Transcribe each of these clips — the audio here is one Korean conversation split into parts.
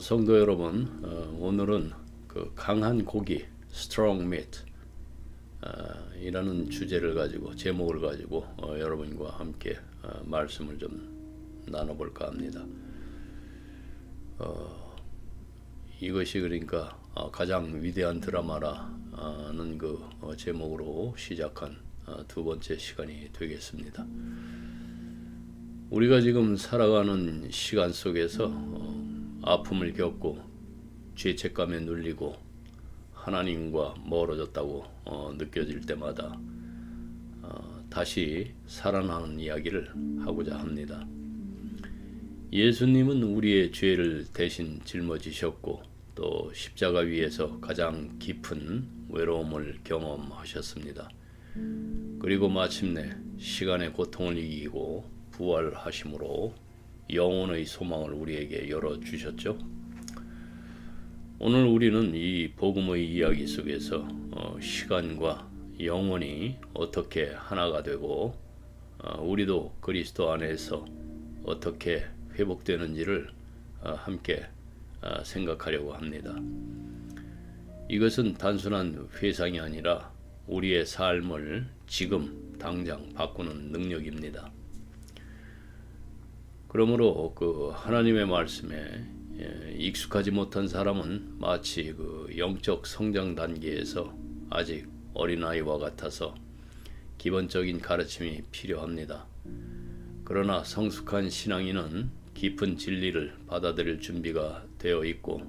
성도 여러분, 오늘은 그 강한 고기, strong meat 이라는 주제를 가지고 제목을 가지고 여러분과 함께 말씀을 좀 나눠볼까 합니다. 이것이 그러니까 가장 위대한 드라마라는 그 제목으로 시작한 두 번째 시간이 되겠습니다. 우리가 지금 살아가는 시간 속에서 아픔을 겪고 죄책감에 눌리고 하나님과 멀어졌다고 느껴질 때마다 다시 살아나는 이야기를 하고자 합니다. 예수님은 우리의 죄를 대신 짊어지셨고 또 십자가 위에서 가장 깊은 외로움을 경험하셨습니다. 그리고 마침내 시간의 고통을 이기고 부활하심으로 영혼의 소망을 우리에게 열어주셨죠. 오늘 우리는 이 복음의 이야기 속에서 시간과 영혼이 어떻게 하나가 되고 우리도 그리스도 안에서 어떻게 회복되는지를 함께 생각하려고 합니다. 이것은 단순한 회상이 아니라 우리의 삶을 지금 당장 바꾸는 능력입니다. 그러므로 그 하나님의 말씀에 익숙하지 못한 사람은 마치 그 영적 성장 단계에서 아직 어린아이와 같아서 기본적인 가르침이 필요합니다. 그러나 성숙한 신앙인은 깊은 진리를 받아들일 준비가 되어 있고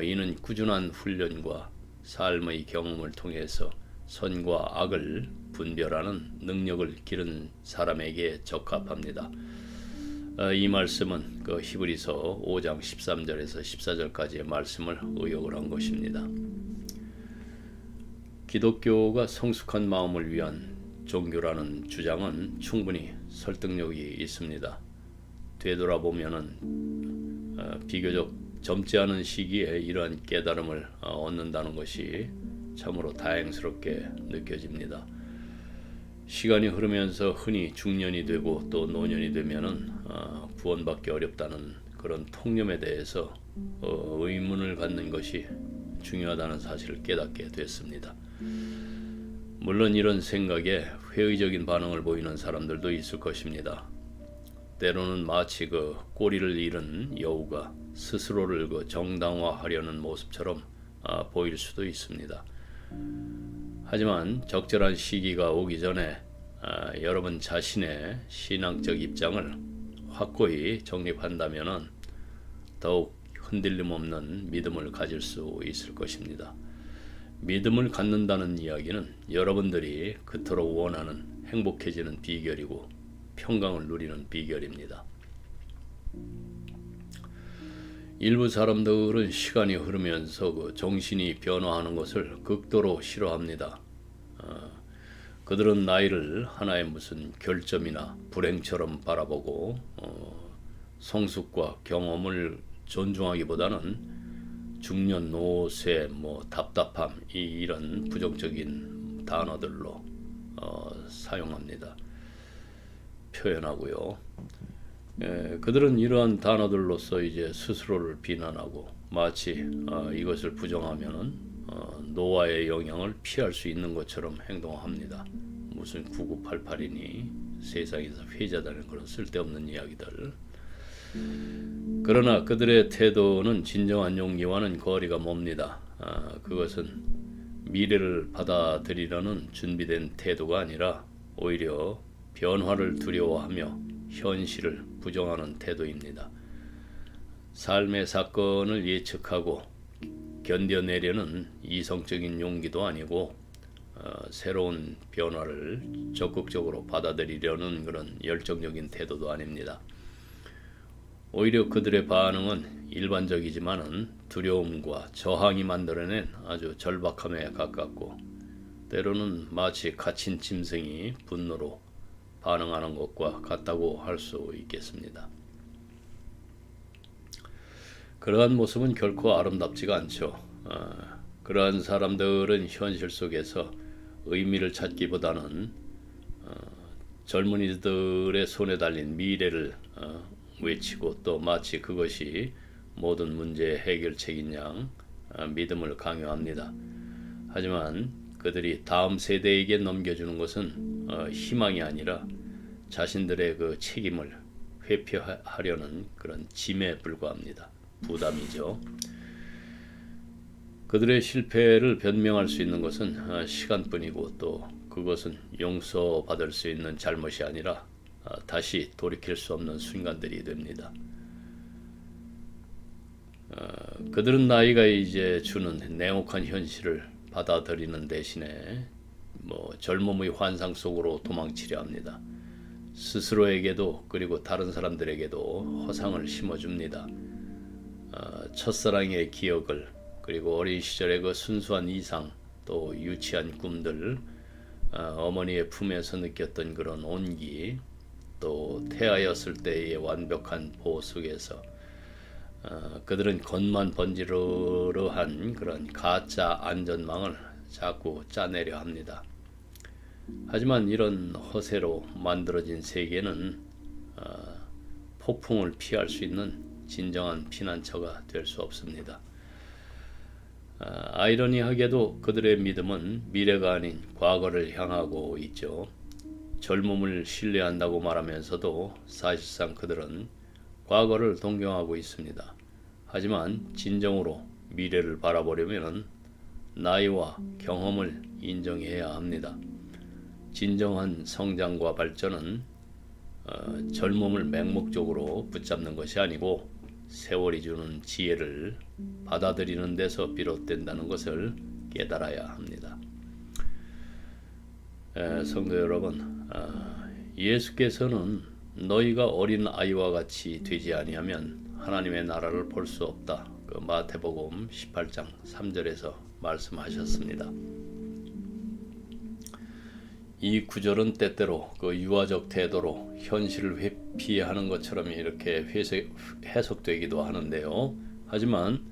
이는 꾸준한 훈련과 삶의 경험을 통해서 선과 악을 분별하는 능력을 기른 사람에게 적합합니다. 이 말씀은 그 히브리서 5장 13절에서 14절까지의 말씀을 의역을 한 것입니다. 기독교가 성숙한 마음을 위한 종교라는 주장은 충분히 설득력이 있습니다. 되돌아보면은 비교적 젊지 않은 시기에 이러한 깨달음을 얻는다는 것이 참으로 다행스럽게 느껴집니다. 시간이 흐르면서 흔히 중년이 되고 또 노년이 되면은 구원받기 어렵다는 그런 통념에 대해서 의문을 갖는 것이 중요하다는 사실을 깨닫게 됐습니다. 물론 이런 생각에 회의적인 반응을 보이는 사람들도 있을 것입니다. 때로는 마치 그 꼬리를 잃은 여우가 스스로를 그 정당화하려는 모습처럼 보일 수도 있습니다. 하지만 적절한 시기가 오기 전에 여러분 자신의 신앙적 입장을 확고히 정립한다면 더욱 흔들림 없는 믿음을 가질 수 있을 것입니다. 믿음을 갖는다는 이야기는 여러분들이 그토록 원하는 행복해지는 비결이고 평강을 누리는 비결입니다. 일부 사람들은 시간이 흐르면서 그 정신이 변화하는 것을 극도로 싫어합니다. 그들은 나이를 하나의 무슨 결점이나 불행처럼 바라보고 성숙과 경험을 존중하기보다는 중년, 노쇠, 답답함 이런 부정적인 단어들로 사용합니다. 표현하고요. 그들은 이러한 단어들로서 이제 스스로를 비난하고 마치 이것을 부정하면은 노화의 영향을 피할 수 있는 것처럼 행동합니다. 무슨 9988이니 세상에서 회자되는 그런 쓸데없는 이야기들. 그러나 그들의 태도는 진정한 용기와는 거리가 멉니다. 그것은 미래를 받아들이려는 준비된 태도가 아니라 오히려 변화를 두려워하며 현실을 부정하는 태도입니다. 삶의 사건을 예측하고 견뎌내려는 이성적인 용기도 아니고 새로운 변화를 적극적으로 받아들이려는 그런 열정적인 태도도 아닙니다. 오히려 그들의 반응은 일반적이지만은 두려움과 저항이 만들어낸 아주 절박함에 가깝고 때로는 마치 갇힌 짐승이 분노로 반응하는 것과 같다고 할 수 있겠습니다. 그러한 모습은 결코 아름답지가 않죠. 그러한 사람들은 현실 속에서 의미를 찾기보다는 젊은이들의 손에 달린 미래를 외치고 또 마치 그것이 모든 문제의 해결책인 양 믿음을 강요합니다. 하지만 그들이 다음 세대에게 넘겨주는 것은 희망이 아니라 자신들의 그 책임을 회피하려는 그런 짐에 불과합니다. 부담이죠. 그들의 실패를 변명할 수 있는 것은 시간뿐이고 또 그것은 용서받을 수 있는 잘못이 아니라 다시 돌이킬 수 없는 순간들이 됩니다. 그들은 나이가 이제 주는 냉혹한 현실을 받아들이는 대신에 젊음의 환상 속으로 도망치려 합니다. 스스로에게도 그리고 다른 사람들에게도 허상을 심어줍니다. 첫사랑의 기억을 그리고 어린 시절의 그 순수한 이상 또 유치한 꿈들 어머니의 품에서 느꼈던 그런 온기 또 태아였을 때의 완벽한 보호 속에서 그들은 겉만 번지르르한 그런 가짜 안전망을 자꾸 짜내려 합니다. 하지만 이런 허세로 만들어진 세계는 폭풍을 피할 수 있는 진정한 피난처가 될 수 없습니다. 아이러니하게도 그들의 믿음은 미래가 아닌 과거를 향하고 있죠. 젊음을 신뢰한다고 말하면서도 사실상 그들은 과거를 동경하고 있습니다. 하지만 진정으로 미래를 바라보려면 나이와 경험을 인정해야 합니다. 진정한 성장과 발전은 젊음을 맹목적으로 붙잡는 것이 아니고 세월이 주는 지혜를 받아들이는 데서 비롯된다는 것을 깨달아야 합니다. 성도 여러분, 예수께서는 너희가 어린 아이와 같이 되지 아니하면 하나님의 나라를 볼 수 없다. 그 마태복음 18장 3절에서 말씀하셨습니다. 이 구절은 때때로 그 유아적 태도로 현실을 회피하는 것처럼 이렇게 해석되기도 하는데요. 하지만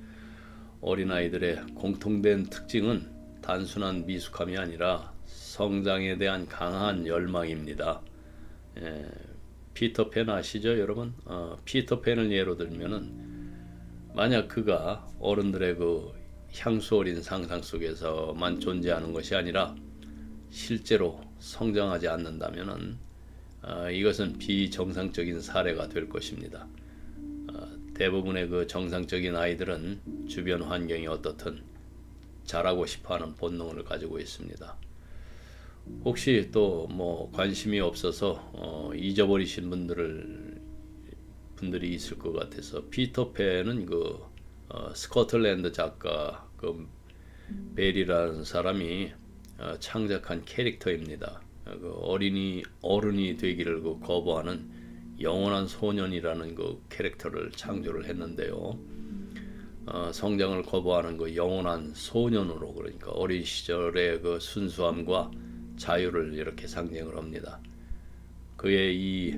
어린아이들의 공통된 특징은 단순한 미숙함이 아니라 성장에 대한 강한 열망입니다. 피터팬 아시죠, 여러분? 피터팬을 예로 들면은 만약 그가 어른들의 그 향수 어린 상상 속에서만 존재하는 것이 아니라 실제로 성장하지 않는다면은 이것은 비정상적인 사례가 될 것입니다. 대부분의 그 정상적인 아이들은 주변 환경이 어떻든 잘하고 싶어하는 본능을 가지고 있습니다. 혹시 또 관심이 없어서 잊어버리신 분들이 있을 것 같아서 피터팬은 그 스코틀랜드 작가 그 벨이라는 사람이 창작한 캐릭터입니다. 그 어른이 되기를 거부하는 영원한 소년이라는 그 캐릭터를 창조를 했는데요. 성장을 거부하는 그 영원한 소년으로, 그러니까 어린 시절의 그 순수함과 자유를 이렇게 상징을 합니다. 그의 이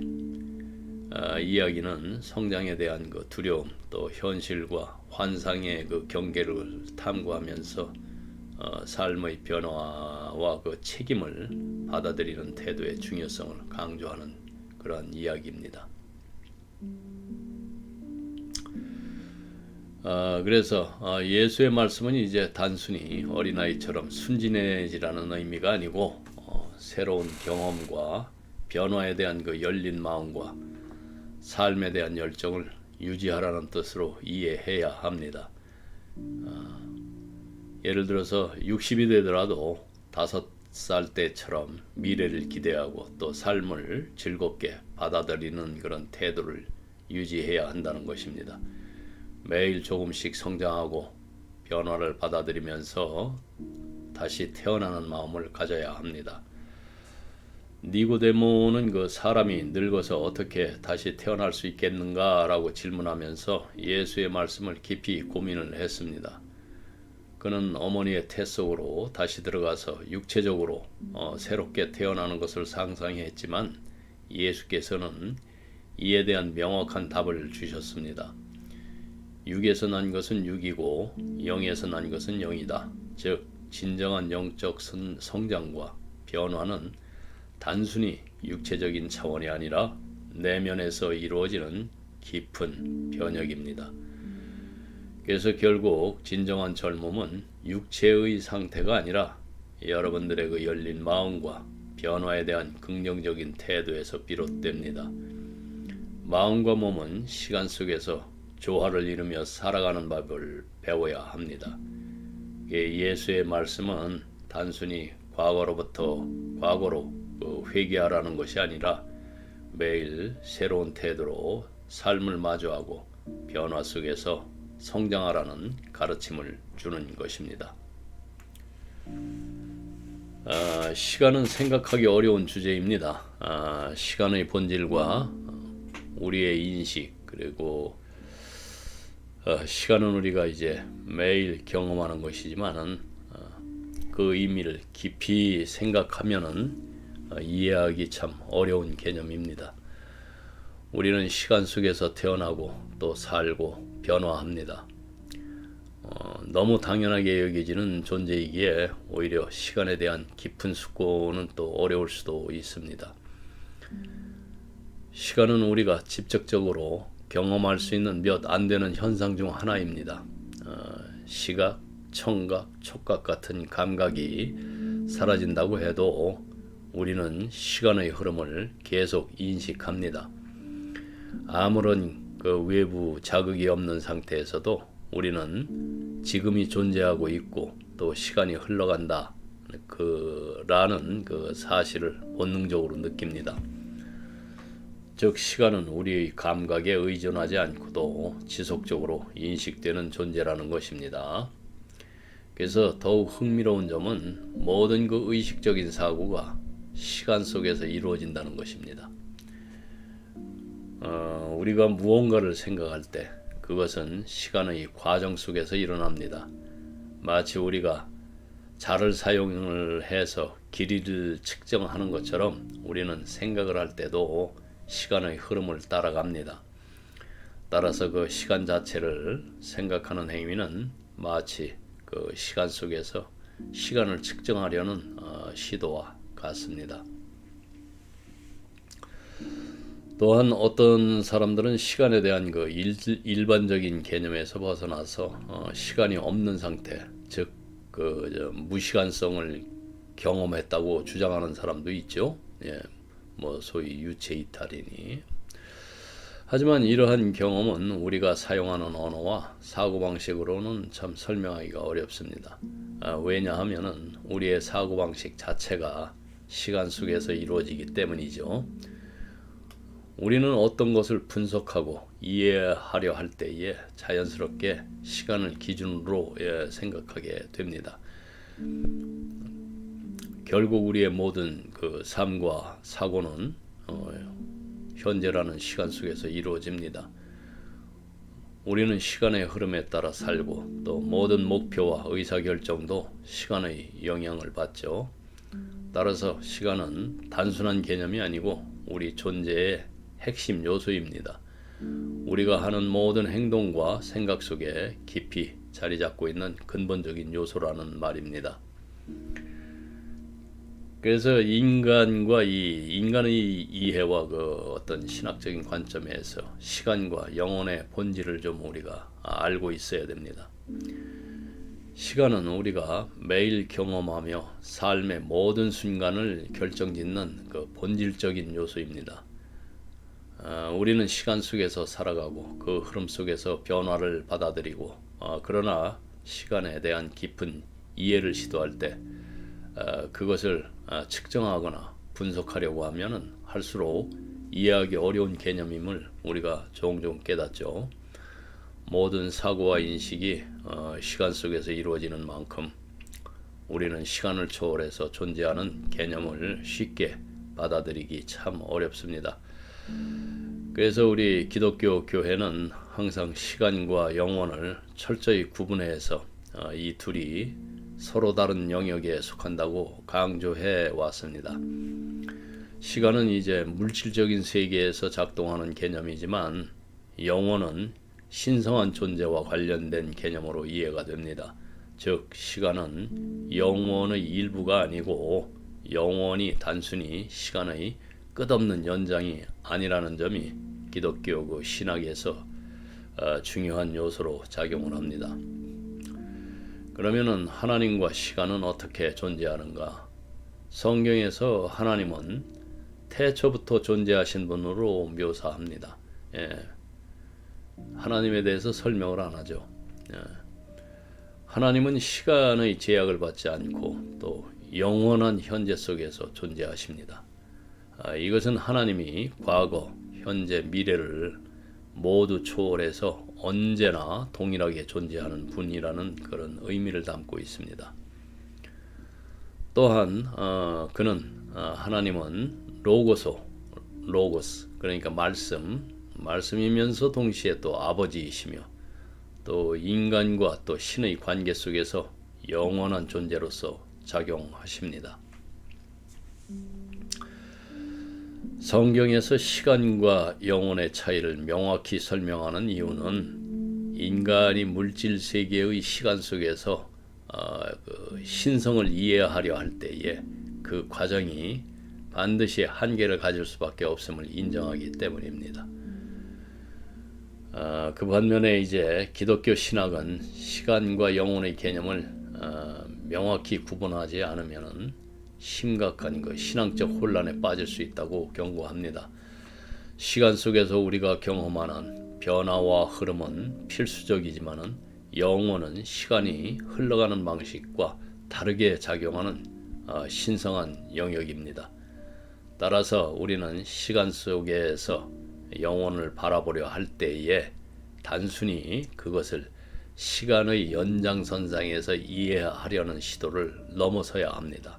이야기는 성장에 대한 그 두려움 또 현실과 환상의 그 경계를 탐구하면서 삶의 변화와 그 책임을 받아들이는 태도의 중요성을 강조하는 그런 이야기입니다. 그래서 예수의 말씀은 이제 단순히 어린아이처럼 순진해지라는 의미가 아니고 새로운 경험과 변화에 대한 그 열린 마음과 삶에 대한 열정을 유지하라는 뜻으로 이해해야 합니다. 예를 들어서 60이 되더라도 5살 때처럼 미래를 기대하고 또 삶을 즐겁게 받아들이는 그런 태도를 유지해야 한다는 것입니다. 매일 조금씩 성장하고 변화를 받아들이면서 다시 태어나는 마음을 가져야 합니다. 니고데모는 그 사람이 늙어서 어떻게 다시 태어날 수 있겠는가라고 질문하면서 예수의 말씀을 깊이 고민을 했습니다. 그는 어머니의 태 속으로 다시 들어가서 육체적으로 새롭게 태어나는 것을 상상했지만 예수께서는 이에 대한 명확한 답을 주셨습니다. 육에서 난 것은 육이고 영에서 난 것은 영이다. 즉 진정한 영적 성장과 변화는 단순히 육체적인 차원이 아니라 내면에서 이루어지는 깊은 변혁입니다. 그래서 결국 진정한 젊음은 육체의 상태가 아니라 여러분들의 그 열린 마음과 변화에 대한 긍정적인 태도에서 비롯됩니다. 마음과 몸은 시간 속에서 조화를 이루며 살아가는 법을 배워야 합니다. 예수의 말씀은 단순히 과거로 회개하라는 것이 아니라 매일 새로운 태도로 삶을 마주하고 변화 속에서 성장하라는 가르침을 주는 것입니다. 시간은 생각하기 어려운 주제입니다. 시간의 본질과 우리의 인식, 그리고 시간은 우리가 이제 매일 경험하는 것이지만은 그 의미를 깊이 생각하면은 이해하기 참 어려운 개념입니다. 우리는 시간 속에서 태어나고 또 살고 변화합니다. 너무 당연하게 여겨지는 존재이기에 오히려 시간에 대한 깊은 숙고는 또 어려울 수도 있습니다. 시간은 우리가 직접적으로 경험할 수 있는 몇 안 되는 현상 중 하나입니다. 시각, 청각, 촉각 같은 감각이 사라진다고 해도 우리는 시간의 흐름을 계속 인식합니다. 아무런 그 외부 자극이 없는 상태에서도 우리는 지금이 존재하고 있고 또 시간이 흘러간다 라는 그 사실을 본능적으로 느낍니다. 즉 시간은 우리의 감각에 의존하지 않고도 지속적으로 인식되는 존재라는 것입니다. 그래서 더욱 흥미로운 점은 모든 그 의식적인 사고가 시간 속에서 이루어진다는 것입니다. 우리가 무언가를 생각할 때 그것은 시간의 과정 속에서 일어납니다. 마치 우리가 자를 사용을 해서 길이를 측정하는 것처럼 우리는 생각을 할 때도 시간의 흐름을 따라갑니다. 따라서 그 시간 자체를 생각하는 행위는 마치 그 시간 속에서 시간을 측정하려는 시도와 같습니다. 또한 어떤 사람들은 시간에 대한 그 일반적인 개념에서 벗어나서 시간이 없는 상태, 즉 그 무시간성을 경험했다고 주장하는 사람도 있죠. 소위 유체 이탈이니. 하지만 이러한 경험은 우리가 사용하는 언어와 사고방식으로는 참 설명하기가 어렵습니다. 왜냐하면은 우리의 사고방식 자체가 시간 속에서 이루어지기 때문이죠. 우리는 어떤 것을 분석하고 이해하려 할 때에 자연스럽게 시간을 기준으로 생각하게 됩니다. 결국 우리의 모든 그 삶과 사고는 현재라는 시간 속에서 이루어집니다. 우리는 시간의 흐름에 따라 살고 또 모든 목표와 의사결정도 시간의 영향을 받죠. 따라서 시간은 단순한 개념이 아니고 우리 존재의 핵심 요소입니다. 우리가 하는 모든 행동과 생각 속에 깊이 자리 잡고 있는 근본적인 요소라는 말입니다. 그래서 인간의 이해와 그 어떤 신학적인 관점에서 시간과 영혼의 본질을 좀 우리가 알고 있어야 됩니다. 시간은 우리가 매일 경험하며 삶의 모든 순간을 결정짓는 그 본질적인 요소입니다. 우리는 시간 속에서 살아가고 그 흐름 속에서 변화를 받아들이고 그러나 시간에 대한 깊은 이해를 시도할 때 그것을 측정하거나 분석하려고 하면은 할수록 이해하기 어려운 개념임을 우리가 종종 깨닫죠. 모든 사고와 인식이 시간 속에서 이루어지는 만큼 우리는 시간을 초월해서 존재하는 개념을 쉽게 받아들이기 참 어렵습니다. 그래서 우리 기독교 교회는 항상 시간과 영혼을 철저히 구분해서 이 둘이 서로 다른 영역에 속한다고 강조해 왔습니다. 시간은 이제 물질적인 세계에서 작동하는 개념이지만 영혼은 신성한 존재와 관련된 개념으로 이해가 됩니다. 즉 시간은 영혼의 일부가 아니고 영혼이 단순히 시간의 끝없는 연장이 아니라는 점이 기독교 그 신학에서 중요한 요소로 작용을 합니다. 그러면은 하나님과 시간은 어떻게 존재하는가? 성경에서 하나님은 태초부터 존재하신 분으로 묘사합니다. 하나님에 대해서 설명을 안 하죠. 하나님은 시간의 제약을 받지 않고 또 영원한 현재 속에서 존재하십니다. 이것은 하나님이 과거, 현재, 미래를 모두 초월해서 언제나 동일하게 존재하는 분이라는 그런 의미를 담고 있습니다. 또한 하나님은 로고스 그러니까 말씀이면서 동시에 또 아버지이시며 또 인간과 또 신의 관계 속에서 영원한 존재로서 작용하십니다. 성경에서 시간과 영혼의 차이를 명확히 설명하는 이유는 인간이 물질 세계의 시간 속에서 신성을 이해하려 할 때에 그 과정이 반드시 한계를 가질 수밖에 없음을 인정하기 때문입니다. 그 반면에 이제 기독교 신학은 시간과 영혼의 개념을 명확히 구분하지 않으면 심각한 신앙적 혼란에 빠질 수 있다고 경고합니다. 시간 속에서 우리가 경험하는 변화와 흐름은 필수적이지만은 영혼은 시간이 흘러가는 방식과 다르게 작용하는 신성한 영역입니다. 따라서 우리는 시간 속에서 영혼을 바라보려 할 때에 단순히 그것을 시간의 연장선상에서 이해하려는 시도를 넘어서야 합니다.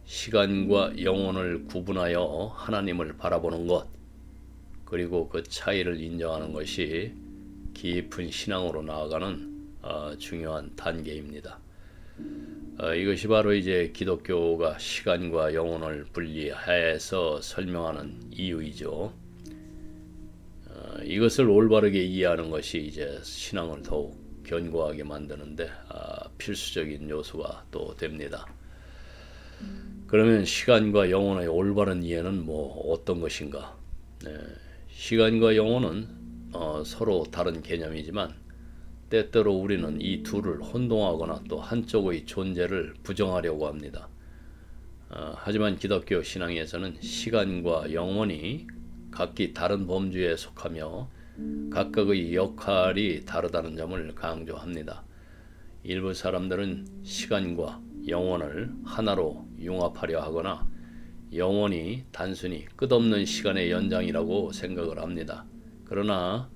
시간과 영혼을 구분하여 하나님을 바라보는 것, 그리고 그 차이를 인정하는 것이 깊은 신앙으로 나아가는 중요한 단계입니다. 이것이 바로 이제 기독교가 시간과 영혼을 분리해서 설명하는 이유이죠. 이것을 올바르게 이해하는 것이 이제 신앙을 더욱 견고하게 만드는데 필수적인 요소가 또 됩니다. 그러면 시간과 영혼의 올바른 이해는 어떤 것인가? 시간과 영혼은 서로 다른 개념이지만 때때로 우리는 이 둘을 혼동하거나 또 한쪽의 존재를 부정하려고 합니다. 하지만 기독교 신앙에서는 시간과 영혼이 각기 다른 범주에 속하며 각각의 역할이 다르다는 점을 강조합니다. 일부 사람들은 시간과 영혼을 하나로 융합하려 하거나 영혼이 단순히 끝없는 시간의 연장이라고 생각을 합니다. 그러나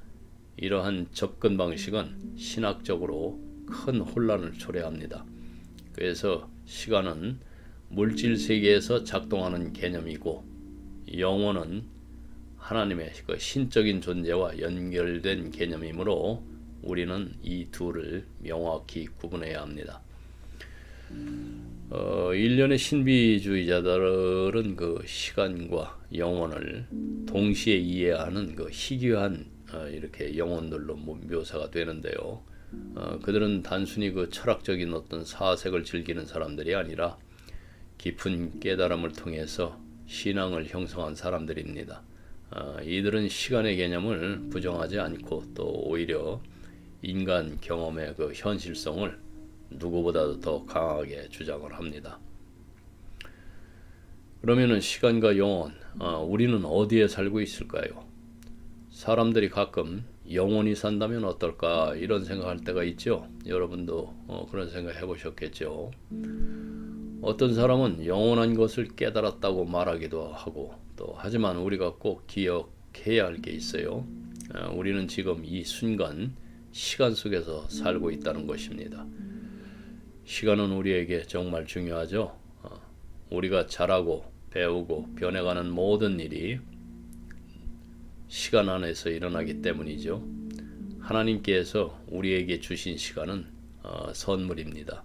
이러한 접근 방식은 신학적으로 큰 혼란을 초래합니다. 그래서 시간은 물질 세계에서 작동하는 개념이고 영혼은 하나님의 그 신적인 존재와 연결된 개념이므로 우리는 이 둘을 명확히 구분해야 합니다. 일련의 신비주의자들은 그 시간과 영혼을 동시에 이해하는 그 희귀한 이렇게 영혼들로 묘사가 되는데요. 그들은 단순히 그 철학적인 어떤 사색을 즐기는 사람들이 아니라 깊은 깨달음을 통해서 신앙을 형성한 사람들입니다. 이들은 시간의 개념을 부정하지 않고 또 오히려 인간 경험의 그 현실성을 누구보다도 더 강하게 주장을 합니다. 그러면은 시간과 영혼, 우리는 어디에 살고 있을까요? 사람들이 가끔 영혼이 산다면 어떨까 이런 생각할 때가 있죠. 여러분도 그런 생각 해보셨겠죠. 어떤 사람은 영원한 것을 깨달았다고 말하기도 하고 또 하지만 우리가 꼭 기억해야 할 게 있어요. 우리는 지금 이 순간 시간 속에서 살고 있다는 것입니다. 시간은 우리에게 정말 중요하죠. 우리가 자라고 배우고 변해가는 모든 일이 시간 안에서 일어나기 때문이죠. 하나님께서 우리에게 주신 시간은 선물입니다.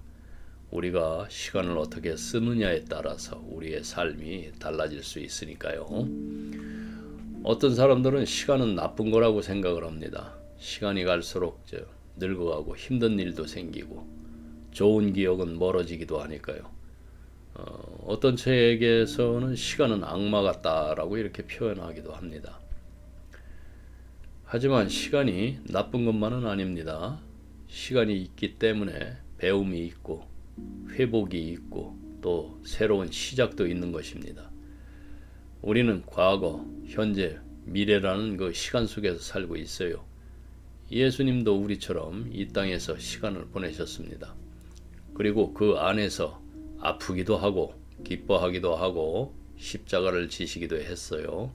우리가 시간을 어떻게 쓰느냐에 따라서 우리의 삶이 달라질 수 있으니까요. 어떤 사람들은 시간은 나쁜 거라고 생각을 합니다. 시간이 갈수록 늙어가고 힘든 일도 생기고 좋은 기억은 멀어지기도 하니까요. 어떤 책에서는 시간은 악마 같다라고 이렇게 표현하기도 합니다. 하지만 시간이 나쁜 것만은 아닙니다. 시간이 있기 때문에 배움이 있고 회복이 있고 또 새로운 시작도 있는 것입니다. 우리는 과거, 현재, 미래라는 그 시간 속에서 살고 있어요. 예수님도 우리처럼 이 땅에서 시간을 보내셨습니다. 그리고 그 안에서 아프기도 하고 기뻐하기도 하고 십자가를 지시기도 했어요.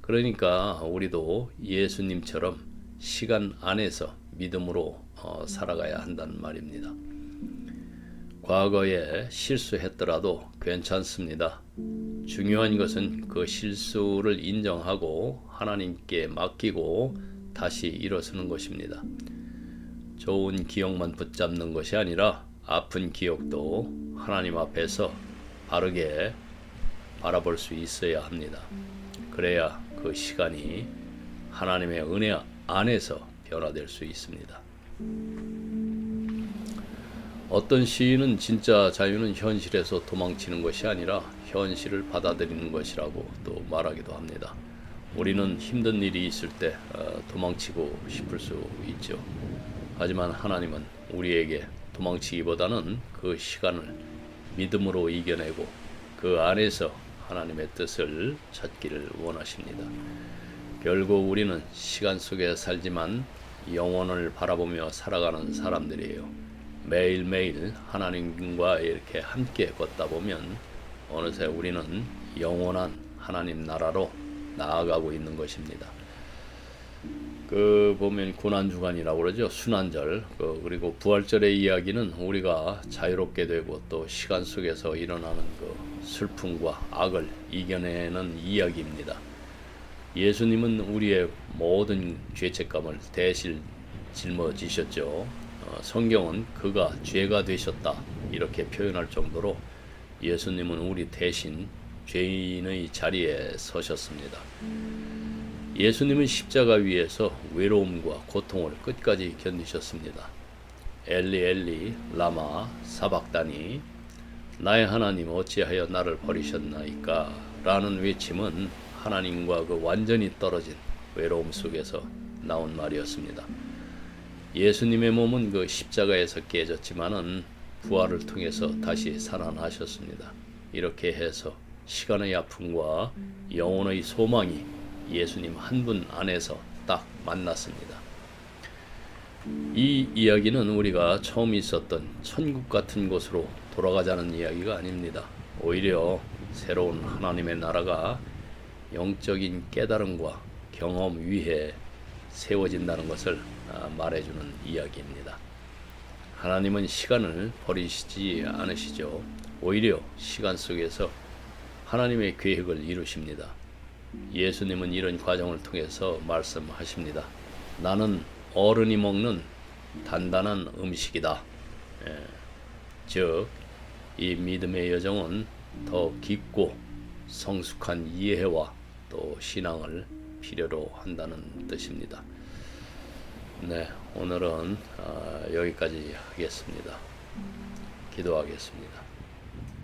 그러니까 우리도 예수님처럼 시간 안에서 믿음으로 살아가야 한다는 말입니다. 과거에 실수했더라도 괜찮습니다. 중요한 것은 그 실수를 인정하고 하나님께 맡기고 다시 일어서는 것입니다. 좋은 기억만 붙잡는 것이 아니라 아픈 기억도 하나님 앞에서 바르게 바라볼 수 있어야 합니다. 그래야 그 시간이 하나님의 은혜 안에서 변화될 수 있습니다. 어떤 시인은 진짜 자유는 현실에서 도망치는 것이 아니라 현실을 받아들이는 것이라고 또 말하기도 합니다. 우리는 힘든 일이 있을 때 도망치고 싶을 수 있죠. 하지만 하나님은 우리에게 도망치기보다는 그 시간을 믿음으로 이겨내고 그 안에서 하나님의 뜻을 찾기를 원하십니다. 결국 우리는 시간 속에 살지만 영혼을 바라보며 살아가는 사람들이에요. 매일매일 하나님과 이렇게 함께 걷다 보면 어느새 우리는 영원한 하나님 나라로 나아가고 있는 것입니다. 그 보면 고난주간이라고 그러죠. 순환절 그리고 부활절의 이야기는 우리가 자유롭게 되고 또 시간 속에서 일어나는 그 슬픔과 악을 이겨내는 이야기입니다. 예수님은 우리의 모든 죄책감을 대신 짊어지셨죠. 성경은 그가 죄가 되셨다 이렇게 표현할 정도로 예수님은 우리 대신 죄인의 자리에 서셨습니다. 예수님은 십자가 위에서 외로움과 고통을 끝까지 견디셨습니다. 엘리 엘리 라마 사박다니 나의 하나님 어찌하여 나를 버리셨나이까 라는 외침은 하나님과 그 완전히 떨어진 외로움 속에서 나온 말이었습니다. 예수님의 몸은 그 십자가에서 깨졌지만은 부활을 통해서 다시 살아나셨습니다. 이렇게 해서 시간의 아픔과 영혼의 소망이 예수님 한 분 안에서 딱 만났습니다. 이 이야기는 우리가 처음 있었던 천국 같은 곳으로 돌아가자는 이야기가 아닙니다. 오히려 새로운 하나님의 나라가 영적인 깨달음과 경험 위에 세워진다는 것을 말해주는 이야기입니다. 하나님은 시간을 버리시지 않으시죠. 오히려 시간 속에서 하나님의 계획을 이루십니다. 예수님은 이런 과정을 통해서 말씀하십니다. 나는 어른이 먹는 단단한 음식이다. 즉, 이 믿음의 여정은 더 깊고 성숙한 이해와 또 신앙을 필요로 한다는 뜻입니다. 네, 오늘은 여기까지 하겠습니다. 기도하겠습니다.